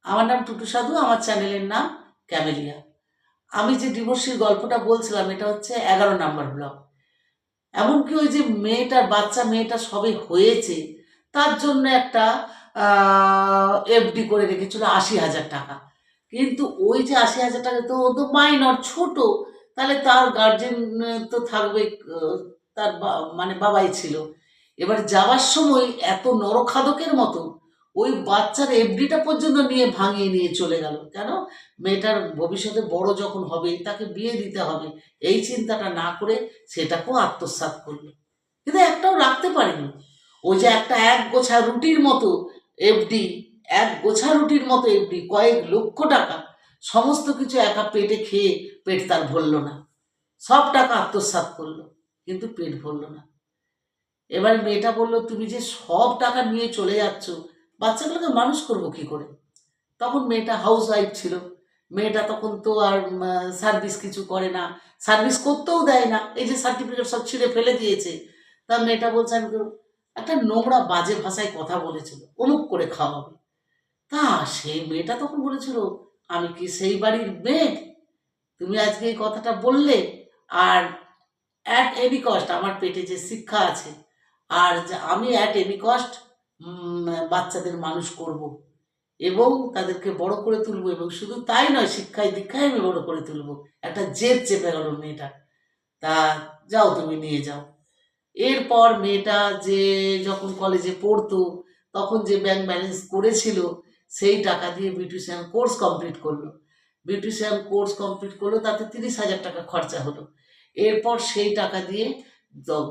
আমার নাম টুটু সাধু, আমার চ্যানেলের নাম ক্যামেলিয়া। আমি যে ডিভোর্সির গল্পটা বলছিলাম এটা হচ্ছে 11 নম্বর ব্লগ। এমনকি ওই যে বাচ্চা মেয়েটা সবে হয়েছে, তার জন্য একটা এফডি করে রেখেছিল 80,000 টাকা। কিন্তু ওই যে 80,000 টাকা তো ও তো মাইনর, ছোট, তাহলে তার গার্জেন তো থাকবে, তার মানে বাবাই ছিল। এবার যাওয়ার সময় এত নরখাদকের মতো ওই বাচ্চার এফডিটা পর্যন্ত নিয়ে ভাঙিয়ে নিয়ে চলে গেল। কেন? মেয়েটার ভবিষ্যতে বড় যখন হবে তাকে বিয়ে দিতে হবে, এই চিন্তাটা না করে সেটাকেও আত্মসাৎ করলো। কিন্তু একটাও রাখতে পারেনি। ওই যে একটা এক গোছা রুটির মতো এফডি, এক গোছা রুটির মতো এফডি, কয়েক লক্ষ টাকা, সমস্ত কিছু একা পেটে খেয়ে পেট তার ভরল না। সব টাকা আত্মসাৎ করলো, কিন্তু পেট ভরল না। এবার মেয়েটা বললো, তুমি যে সব টাকা নিয়ে চলে যাচ্ছ, বাচ্চাগুলোকে মানুষ করবো কি করে? তখন মেয়েটা হাউস ওয়াইফ ছিল। মেয়েটা তখন তো আর সার্ভিস কিছু করে না, সার্ভিস করতেও দেয় না, এই যে সার্টিফিকেট সব ছিঁড়ে ফেলে দিয়েছে। তা মেয়েটা বলছে, আমি একটা নোংরা বাজে ভাষায় কথা বলেছিল, অমুক করে খাওয়াবে। তা সেই মেয়েটা তখন বলেছিল, আমি কি সেই বাড়ির মেয়ে? তুমি আজকে এই কথাটা বললে, আর অ্যাট এনি কস্ট আমার পেটে যে শিক্ষা আছে, আর আমি অ্যাট এনি কস্ট বাচ্চাদের মানুষ করব এবং তাদেরকে বড় করে তুলবো, এবং শুধু তাই নয়, শিক্ষায় দীক্ষায় আমি বড় করে তুলবো। একটা জেদ চেপে গেল মেয়েটা। তা যাও, তুমি নিয়ে যাও। এরপর মেয়েটা যে যখন কলেজে পড়তো, তখন যে ব্যাংক ব্যালেন্স করেছিল, সেই টাকা দিয়ে বিউটিশিয়ান কোর্স কমপ্লিট করলো। বিউটিশিয়ান কোর্স কমপ্লিট করলো, তাতে 30,000 টাকা খরচা হলো। এরপর সেই টাকা দিয়ে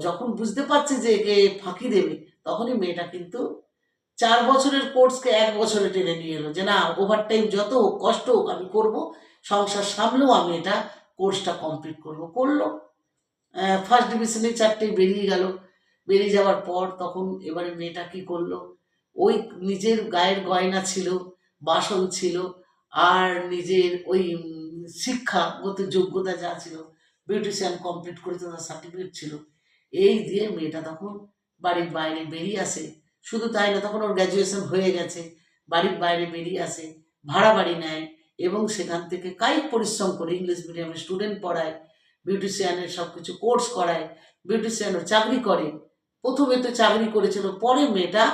যখন বুঝতে পারছে যে একে ফাঁকি দেবে, তখনই মেয়েটা কিন্তু 4 বছরের কোর্সকে 1 বছরে টেনে নিয়ে এলো, যে না, ওভারটাইম যত কষ্ট হোক আমি করবো, সংসার সামলেও আমি এটা কোর্সটা কমপ্লিট করবো। করলো। ফার্স্ট ডিভিশনে 4টেই বেরিয়ে গেল। বেরিয়ে যাওয়ার পর তখন এবারে মেয়েটা কী করলো, ওই নিজের গায়ের গয়না ছিল, বাসন ছিল, আর নিজের ওই শিক্ষাগত যোগ্যতা যা ছিল, বিউটিশিয়ান কমপ্লিট করেছে, তার সার্টিফিকেট ছিল, এই দিয়ে মেয়েটা তখন বাড়ির বাইরে বেরিয়ে আসে। শুধু তাই না, তখন ওর গ্র্যাজুয়েশন হয়ে গেছে। বাড়ির বাইরে বেরিয়ে আসে, ভাড়া বাড়ি নেয়, এবং সেখান থেকে কায়িক পরিশ্রম করে ইংলিশ মিডিয়ামের স্টুডেন্ট পড়ায়, বিউটিশিয়ানের সব কিছু কোর্স করায়, বিউটিশিয়ানও চাকরি করে। প্রথমে তো চাকরি করেছিল, পরে মেয়েটা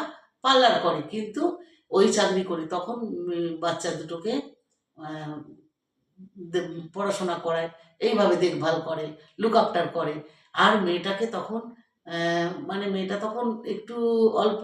পার্লার করে, কিন্তু ওই চাকরি করে তখন বাচ্চা দুটোকে পড়াশোনা করায়, এইভাবে দেখভাল করে, লুক আফটার করে। আর মেয়েটাকে তখন মানে মেয়েটা তখন একটু অল্প